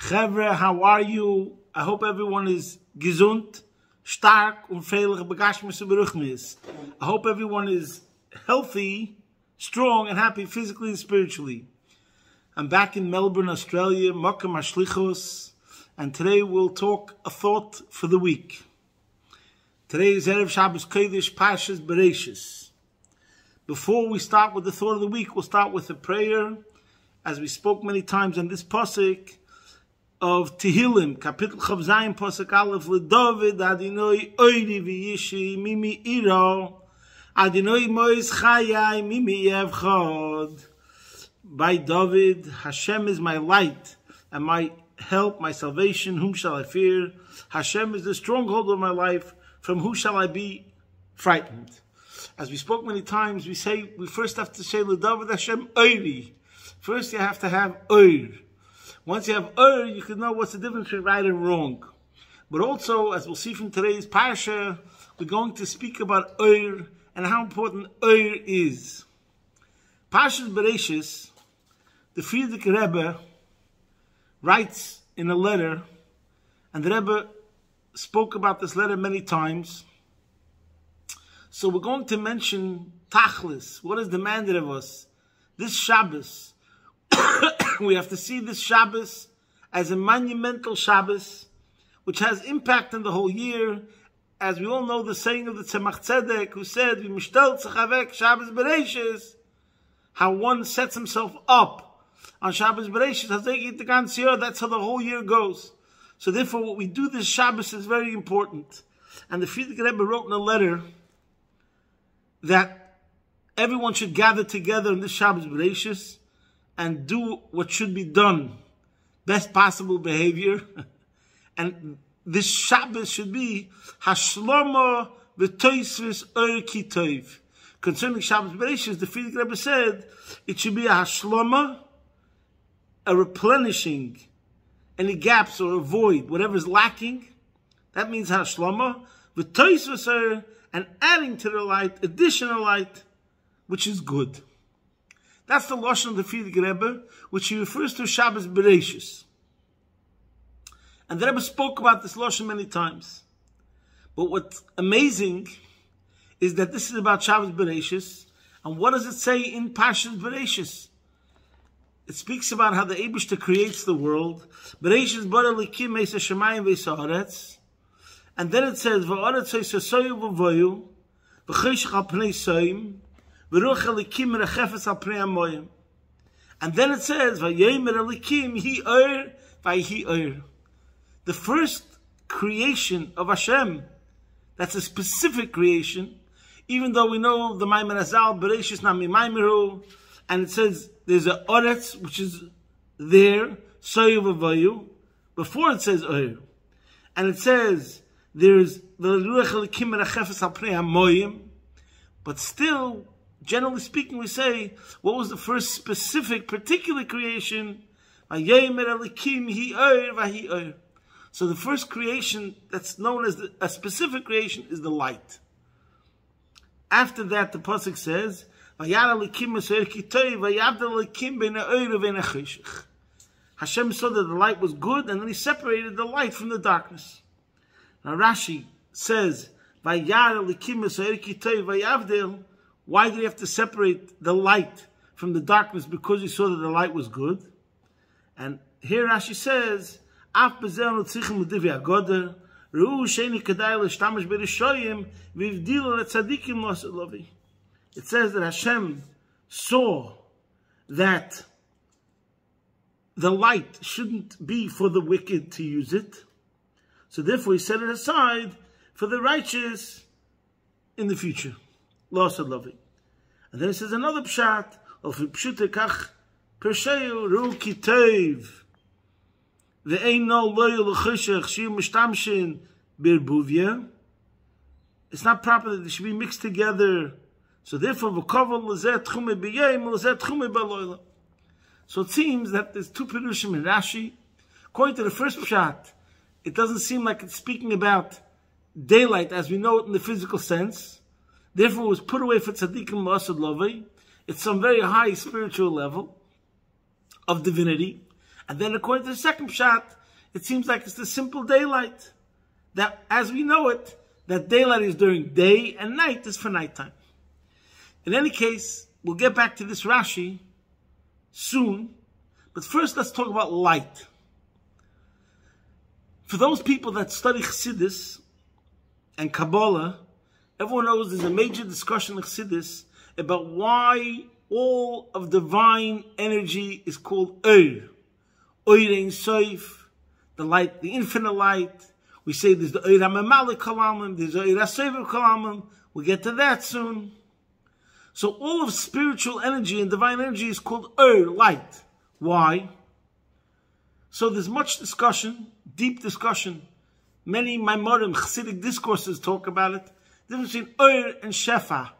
Chevre, how are you? I hope everyone is gesund, stark und freilich begashmis und beruchmis. I hope everyone is healthy, strong and happy physically and spiritually. I'm back in Melbourne, Australia, Makam Ashlichos, and today we'll talk a thought for the week. Today is Erev Shabbos Kodesh, parshes Bereishis. Before we start with the thought of the week, we'll start with a prayer, as we spoke many times on this pasuk of Tehillim, Kapitel Chav Zayin, pasuk Aleph, LeDavid, Adonai Oiri v'yishi, mimi iro, Adonai mois chayai, mimi yevchad. By David, Hashem is my light and my help, my salvation. Whom shall I fear? Hashem is the stronghold of my life. From who shall I be frightened? As we spoke many times, we first have to say LeDavid Hashem Oiri. First you have to have Oir. Once you have Oir, you can know what's the difference between right and wrong. But also, as we'll see from today's parsha, we're going to speak about Oir and how important Oir is. Parshas Bereishis, the Frierdiker Rebbe writes in a letter, and the Rebbe spoke about this letter many times. So we're going to mention Tachlis, what is demanded of us. This Shabbos, we have to see this Shabbos as a monumental Shabbos, which has impact on the whole year. As we all know the saying of the Tzemach Tzedek, who said, "V'mishtel tzechavek Shabbos Bereishis," how one sets himself up on Shabbos Bereishis, that's how the whole year goes. So therefore, what we do this Shabbos is very important. And the Frierdiker Rebbe wrote in a letter that everyone should gather together on this Shabbos Bereishis and do what should be done, best possible behavior. And this Shabbos should be Hashlama v'toisvis Oir ki tov. Concerning Shabbos Bereishis, the Frierdiker Rebbe said it should be a Hashlama, a replenishing any gaps or a void, whatever is lacking. That means Hashlama v'toisvis Oir, and adding to the light, additional light, which is good. That's the lashon of the Frierdiker Rebbe, which he refers to Shabbos Bereishis. And the Rebbe spoke about this lashon many times. But what's amazing is that this is about Shabbos Bereishis, and what does it say in Parshas Bereishis? It speaks about how the Eibishter creates the world. Bereishis bara Elikim eis hashamayim veis haaretz. And then it says, V'aretz eis hasoyu v'voyu, v'choshech al pnei soim, v'ruach Elikim merachefes al pnei hamoyim. And then it says, V'yomer Elikim hi oir, v'hi oir. The first creation of Hashem, that's a specific creation, even though we know the Maimon Azal, Bereishis nami Maimeru, and it says there's a Oretz, which is there, Soyu v'voyu, before it says Oir. And it says there's the Ruach Elikim merachefes al pnei hamoyim, but still, generally speaking, we say, what was the first specific, particular creation? V'yomer Elikim hi oir v'hi oir. So the first creation that's known as a specific creation is the light. After that, the pasuk says, Hashem saw that the light was good, and then he separated the light from the darkness. Now Rashi says, why did he have to separate the light from the darkness? Because he saw that the light was good. And here Rashi says, it says that Hashem saw that the light shouldn't be for the wicked to use it, so therefore he set it aside for the righteous in the future. And then it says another pshat of pshutekach persheyu ru kitov. It's not proper that they should be mixed together. So therefore, so it seems that there's two perushim in Rashi. According to the first pshat, it doesn't seem like it's speaking about daylight as we know it in the physical sense. Therefore, it was put away for tzaddikim l'asad lovei. It's some very high spiritual level of divinity. And then according to the second pshat, it seems like it's the simple daylight. That, as we know it, that daylight is during day and night is for nighttime. In any case, we'll get back to this Rashi soon. But first, let's talk about light. For those people that study Chassidus and Kabbalah, everyone knows there's a major discussion in Chassidus about why all of divine energy is called Oir. Oir Ein Sof, the light, the infinite light. We say there's the Oir HaMemalik Kalamim, there's the Oir HaSever Kalamim. We'll get to that soon. So all of spiritual energy and divine energy is called Oir, light. Why? So there's much discussion, deep discussion. Many Maimorim, Chassidic discourses talk about it. The difference between Oir and Shefa.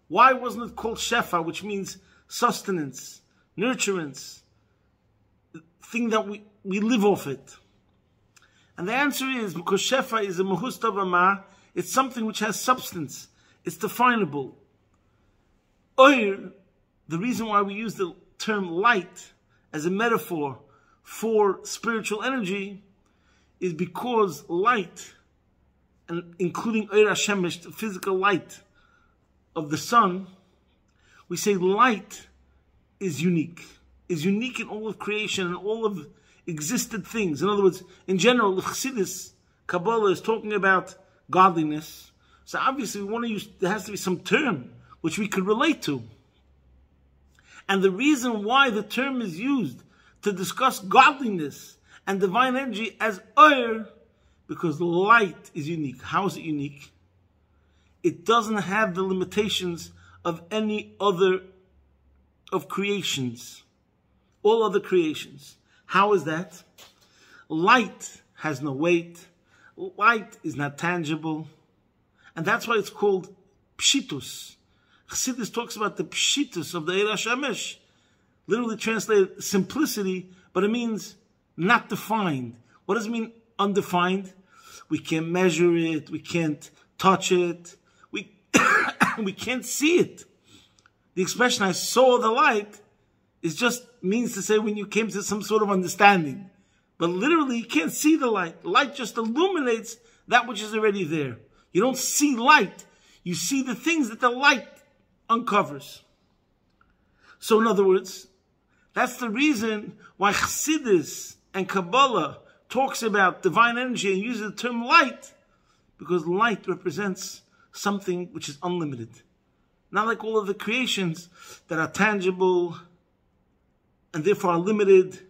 Why wasn't it called Shefa, which means sustenance, nurturance, thing that we live off it? And the answer is because Shefa is a Mahus Tavama, it's something which has substance. It's definable. Oir, the reason why we use the term light as a metaphor for spiritual energy is because light, and including Oir HaShemesh, the physical light of the sun, we say light is unique in all of creation and all of existed things. In other words, in general, the Chassidus, Kabbalah is talking about godliness. So obviously we want to use, there has to be some term which we could relate to. And the reason why the term is used to discuss godliness and divine energy as Oir, because light is unique. How is it unique? It doesn't have the limitations of any other of creations. All other creations. How is that? Light has no weight. Light is not tangible. And that's why it's called Pshitus. Chassidus talks about the Pshitus of the Oir HaShemesh. Literally translated simplicity, but it means not defined. What does it mean undefined? We can't measure it. We can't touch it. We can't see it. The expression, I saw the light, is just means to say when you came to some sort of understanding. But literally, you can't see the light. Light just illuminates that which is already there. You don't see light. You see the things that the light uncovers. So in other words, that's the reason why Chassidus and Kabbalah talks about divine energy and uses the term light, because light represents something which is unlimited. Not like all of the creations that are tangible and therefore are limited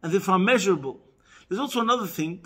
and therefore are measurable. There's also another thing,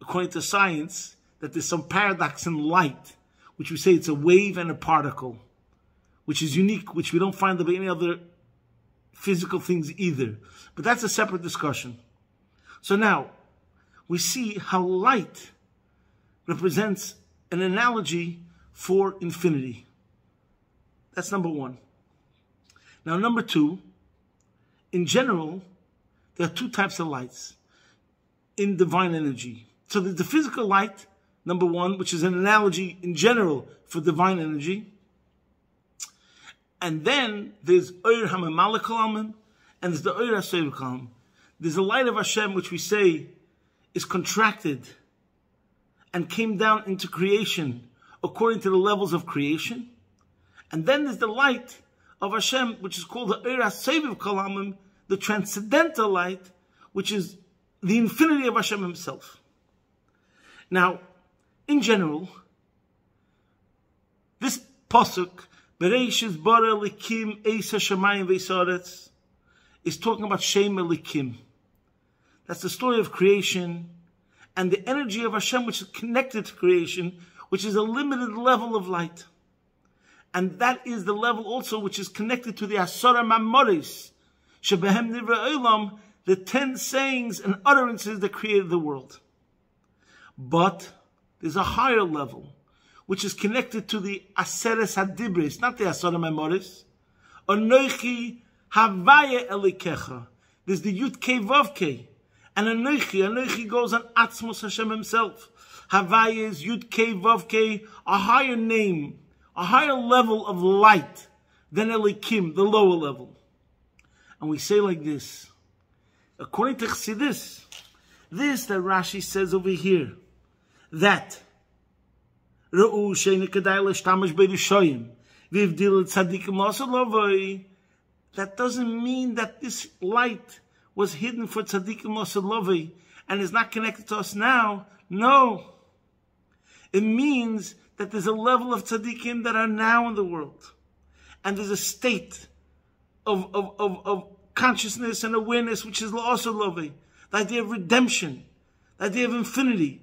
according to science, that there's some paradox in light, which we say it's a wave and a particle, which is unique, which we don't find about any other physical things either. But that's a separate discussion. So now, we see how light represents an analogy for infinity. That's number one. Now, number two, in general, there are two types of lights in divine energy. So there's the physical light, number one, which is an analogy in general for divine energy. And then there's Oir HaMemalik Kalamim, and there's the Oir HaSever Kalamim. There's a light of Hashem which we say is contracted and came down into creation according to the levels of creation. And then there's the light of Hashem, which is called the Oir HaSever Kalamim, the transcendental light, which is the infinity of Hashem himself. Now, in general, this pasuk, Bereishis Light Up Life, is talking about Shem Elikim. That's the story of creation and the energy of Hashem, which is connected to creation, which is a limited level of light. And that is the level also which is connected to the Asara Mamoris, Shebehem Nivra Olam, the 10 sayings and utterances that created the world. But there's a higher level, which is connected to the Aseres Hadibris, not the Asara Mamoris. Anoichi Havaya Elikecha. There's the Yud Kei Vav Kei. And Anoichi goes on Atzmos Hashem himself. Havaya is Yud Kei Vav Kei, a higher name, a higher level of light than Elikim, the lower level. And we say like this, according to Chassidus, this that Rashi says over here, that Re'u she'ein kedai l'shtamish be'rishoyim v'ivdil tzadikim l'asad, that doesn't mean that this light was hidden for tzadikim l'asad and is not connected to us now. No. It means that there's a level of tzaddikim that are now in the world. And there's a state of consciousness and awareness which is also lovey. The idea of redemption. The idea of infinity.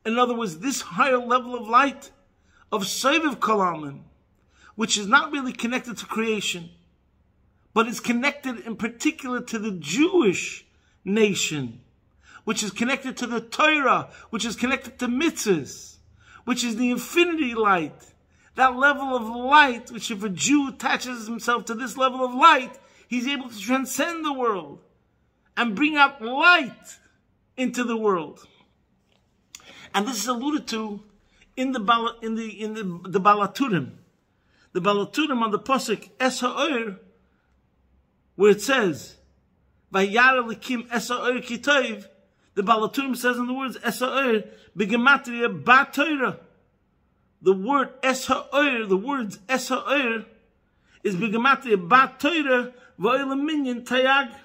In other words, this higher level of light, of Sovev Kalamim, which is not really connected to creation, but is connected in particular to the Jewish nation, which is connected to the Torah, which is connected to mitzvahs, which is the infinity light. That level of light, which if a Jew attaches himself to this level of light, he's able to transcend the world and bring out light into the world. And this is alluded to in the Balaturim. The Balaturim on the Pasuk Es Ha'or, where it says, Vayara Likim Es Ha'or Kitov, the Balaturim says in the words Es Ha'or B'gematria Ba Torah. The word Es Ha'or, the words Es Ha'or, is B'gematria Ba Torah V'olam Minyan Tayag.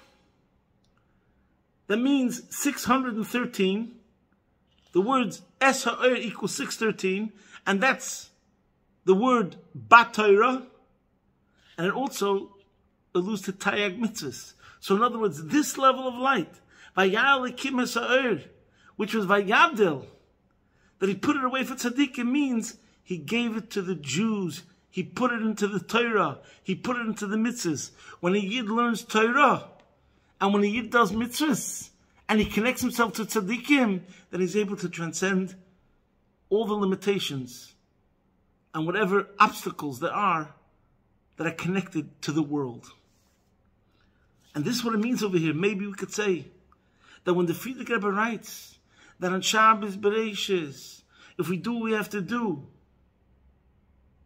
That means 613. The words Es Ha'or equals 613, and that's the word Ba Torah, and it also alludes to Tayag mitzvahs. So in other words, this level of light, Vayar Likim Es Ha'or, which was Vayavdil, that he put it away for tzaddikim, means he gave it to the Jews. He put it into the Torah. He put it into the mitzvahs. When a Yid learns Torah, and when a Yid does mitzvahs, and he connects himself to tzaddikim, then he's able to transcend all the limitations and whatever obstacles there are that are connected to the world. And this is what it means over here. Maybe we could say that when the Friedrich Rebbe writes that on Shabbos Bereishis, if we do what we have to do,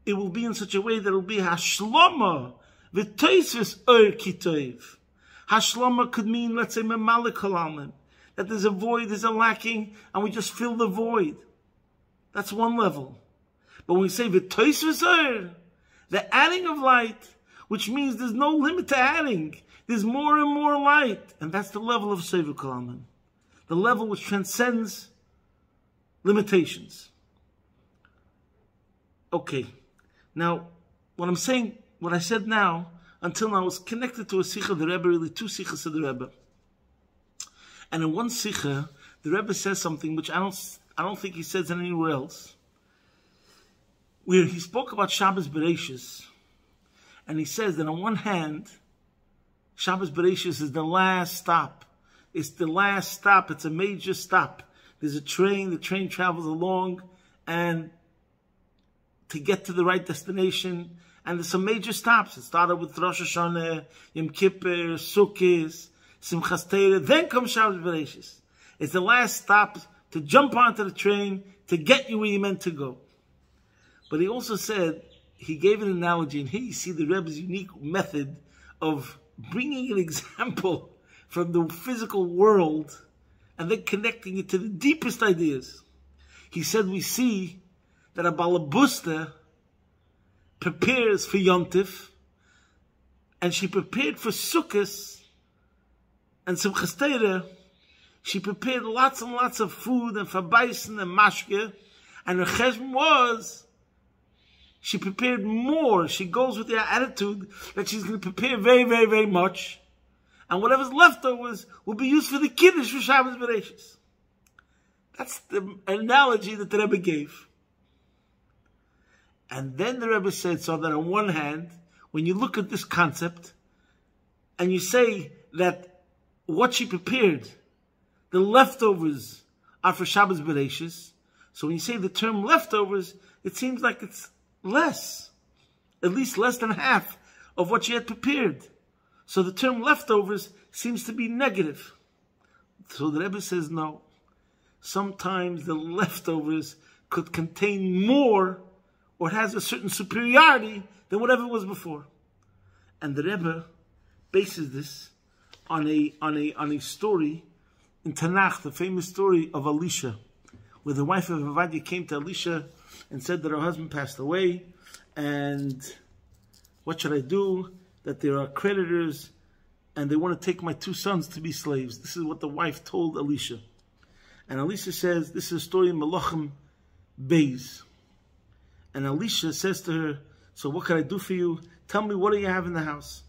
it will be in such a way that it will be Hashlama v'toisves or kitov. Hashlama could mean, let's say, memalik halamim, that there's a void, there's a lacking, and we just fill the void. That's one level. But when we say v'toisves or, the adding of light, which means there's no limit to adding, there's more and more light, and that's the level of Sovev Kalamim, the level which transcends limitations. Okay. Now, what I'm saying, what I said now, until now, was connected to a Sikha of the Rebbe, really two Sikhas of the Rebbe. And in one Sikha, the Rebbe says something which I don't think he says anywhere else, where he spoke about Shabbos Bereishis, and he says that on one hand, Shabbos Bereishis is the last stop. It's the last stop. It's a major stop. There's a train, the train travels along, and to get to the right destination, and there's some major stops. It started with Rosh Hashanah, Yom Kippur, Sukkot, Simchas Torah, then comes Shabbos Bereishis. It's the last stop to jump onto the train to get you where you're meant to go. But he also said, he gave an analogy, and here you see the Rebbe's unique method of bringing an example from the physical world and then connecting it to the deepest ideas. He said, we see that a balabusta prepares for Yontif, and she prepared for Sukkot and Simchas Torah. She prepared lots and lots of food and fabaisen and mashke, and her chesm was, she prepared more. She goes with the attitude that she's going to prepare very, very, very much, and whatever's leftovers will be used for the Kiddush for Shabbos Bereishis. That's the analogy that the Rebbe gave. And then the Rebbe said, so that on one hand, when you look at this concept, and you say that what she prepared, the leftovers are for Shabbos Bereishis, so when you say the term leftovers, it seems like it's less, at least less than half of what she had prepared. So the term leftovers seems to be negative. So the Rebbe says, no. Sometimes the leftovers could contain more, or it has a certain superiority than whatever was before. And the Rebbe bases this on a story in Tanakh, the famous story of Elisha, where the wife of Avadia came to Elisha and said that her husband passed away, and what should I do? That there are creditors, and they want to take my 2 sons to be slaves. This is what the wife told Elisha. And Elisha says, this is a story in Melachim Beis. And Elisha says to her, so what can I do for you? Tell me, what do you have in the house?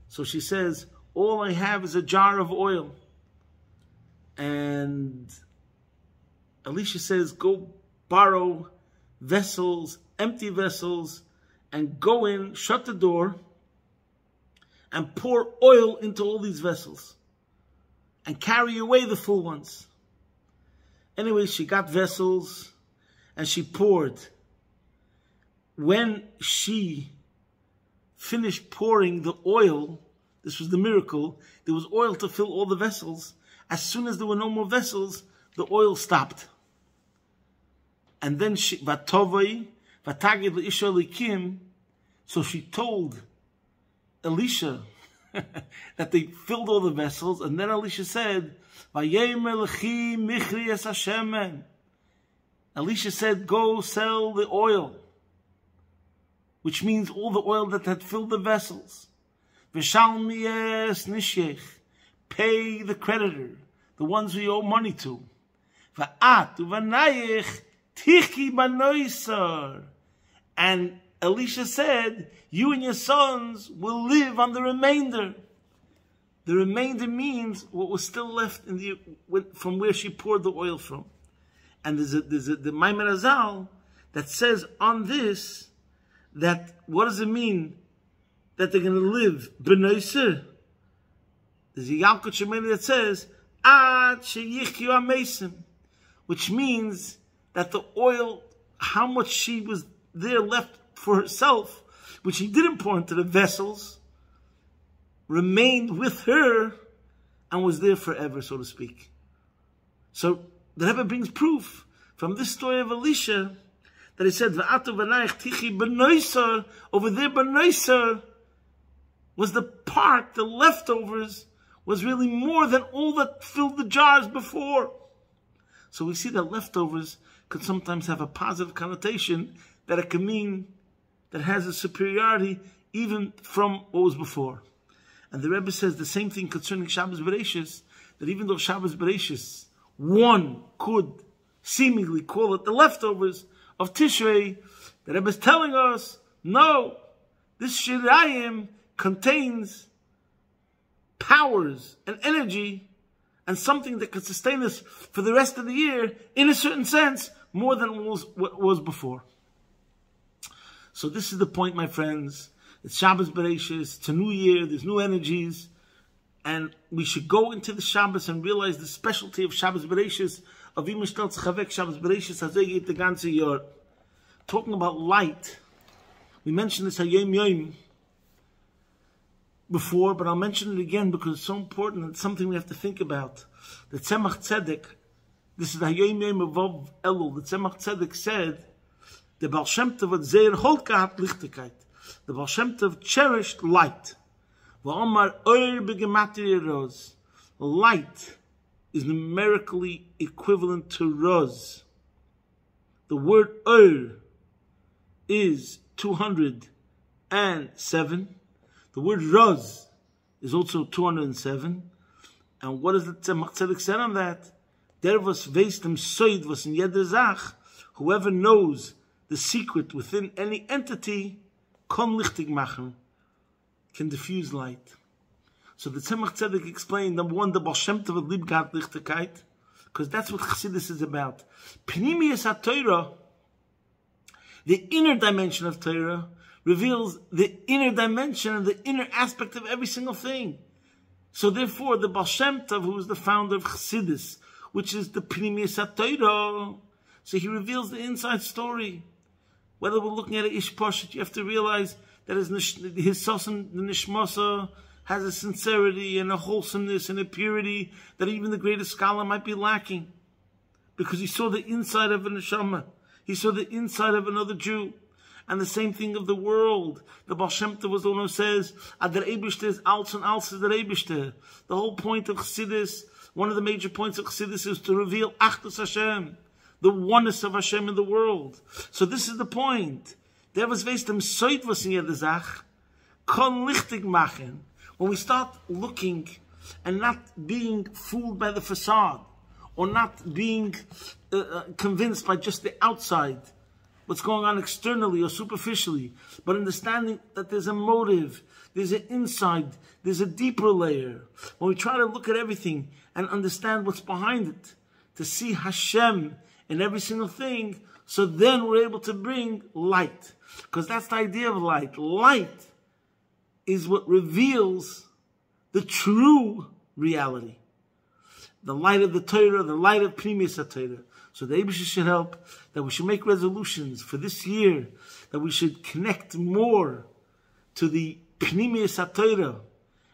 So she says, all I have is a jar of oil. And Elisha says, go borrow vessels, empty vessels, and go in, shut the door, and pour oil into all these vessels, and carry away the full ones. Anyway, she got vessels, and she poured. When she finished pouring the oil, this was the miracle, there was oil to fill all the vessels. As soon as there were no more vessels, the oil stopped. And then she, Vatovai, Vatagid L'isha Likim, so she told Elisha that they filled all the vessels, and then Elisha said, Elisha said, go sell the oil, which means all the oil that had filled the vessels. Pay the creditor, the ones we owe money to. And Elisha said, you and your sons will live on the remainder. The remainder means what was still left in from where she poured the oil from. And there's the Maimon Azal that says on this, that what does it mean that they're going to live? B'noiser. There's a Yalkut Shemini that says, Ad sheyichyu amesim, which means that the oil, how much she was there left for herself, which she didn't pour into the vessels, remained with her and was there forever, so to speak. So the Rebbe brings proof from this story of Elisha that he said, over there, b'noiser was the part, the leftovers, was really more than all that filled the jars before. So we see that leftovers could sometimes have a positive connotation, that it can mean that has a superiority even from what was before. And the Rebbe says the same thing concerning Shabbos Bereishis, that even though Shabbos Bereishis, one could seemingly call it the leftovers of Tishrei, the Rebbe is telling us, no, this Shirayim contains powers and energy and something that could sustain us for the rest of the year, in a certain sense, more than what was before. So this is the point, my friends. It's Shabbos Bereishis, it's a new year, there's new energies, and we should go into the Shabbos and realize the specialty of Shabbos Bereishis, of Im Shtel Tzchavek Shabbos Bereishis, Hazeh Geht the ganze Jahr. Talking about light, we mentioned this Hayom Yom before, but I'll mention it again because it's so important and it's something we have to think about. The Tzemach Tzedek, this is the Hayom Yom of Vav Elul, the Tzemach Tzedek said, the Baal Shem Tov had sehr holt gehabt Lichtigkeit. The Baal Shem Tov cherished light. V'omar oir b'gematria roz. Light is numerically equivalent to roz. The word oir is 207. The word roz is also 207. And what does the Tzemach Tzedek say on that? Der was weist dem Soid was in jeder Zach. Whoever knows the secret within any entity kann lichtig machen, can diffuse light. So the Tzemach Tzedek explained, number one, the Baal Shem Tov had lieb gehabt Lichtigkeit, because that's what Chassidus is about. Pnimius HaTorah, the inner dimension of Torah, reveals the inner dimension and the inner aspect of every single thing. So therefore, the Baal Shem Tov, who is the founder of Chassidus, which is the Pnimius HaTorah, so he reveals the inside story. Whether we're looking at an Ish Parshes, you have to realize that his Sosan, the Nishmasa, has a sincerity and a wholesomeness and a purity that even the greatest scholar might be lacking. Because he saw the inside of a neshama. He saw the inside of another Jew. And the same thing of the world. The Baal Shem Tov was the one who says, "Ad der Eibishter is als and als is der Eibishter." The whole point of Chassidus, one of the major points of Chassidus, is to reveal Achdus Hashem, the oneness of Hashem in the world. So this is the point. Der was weiß dem Soit was in jeder Sach, kann lichtig machen. When we start looking and not being fooled by the facade, or not being convinced by just the outside, what's going on externally or superficially, but understanding that there's a motive, there's an inside, there's a deeper layer. When we try to look at everything and understand what's behind it, to see Hashem in every single thing, so then we're able to bring light. Because that's the idea of light. Light is what reveals the true reality. The light of the Torah, the light of Pnimius HaTorah. So the Eibusha should help that we should make resolutions for this year, that we should connect more to the Pnimius HaTorah,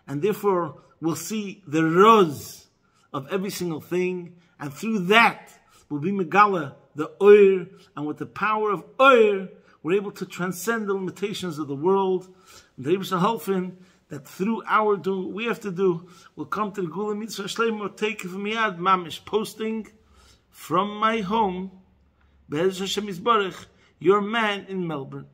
and therefore we'll see the roz of every single thing, and through that we'll be Megala, the Oir, and with the power of Oir, we're able to transcend the limitations of the world. And the Eibusha helping that through our doing what we have to do, we'll come to the Gula Mitzvah Shleim or take from Miyad Mamish, posting from my home, Be'ez Hashem Yisbarach, your man in Melbourne.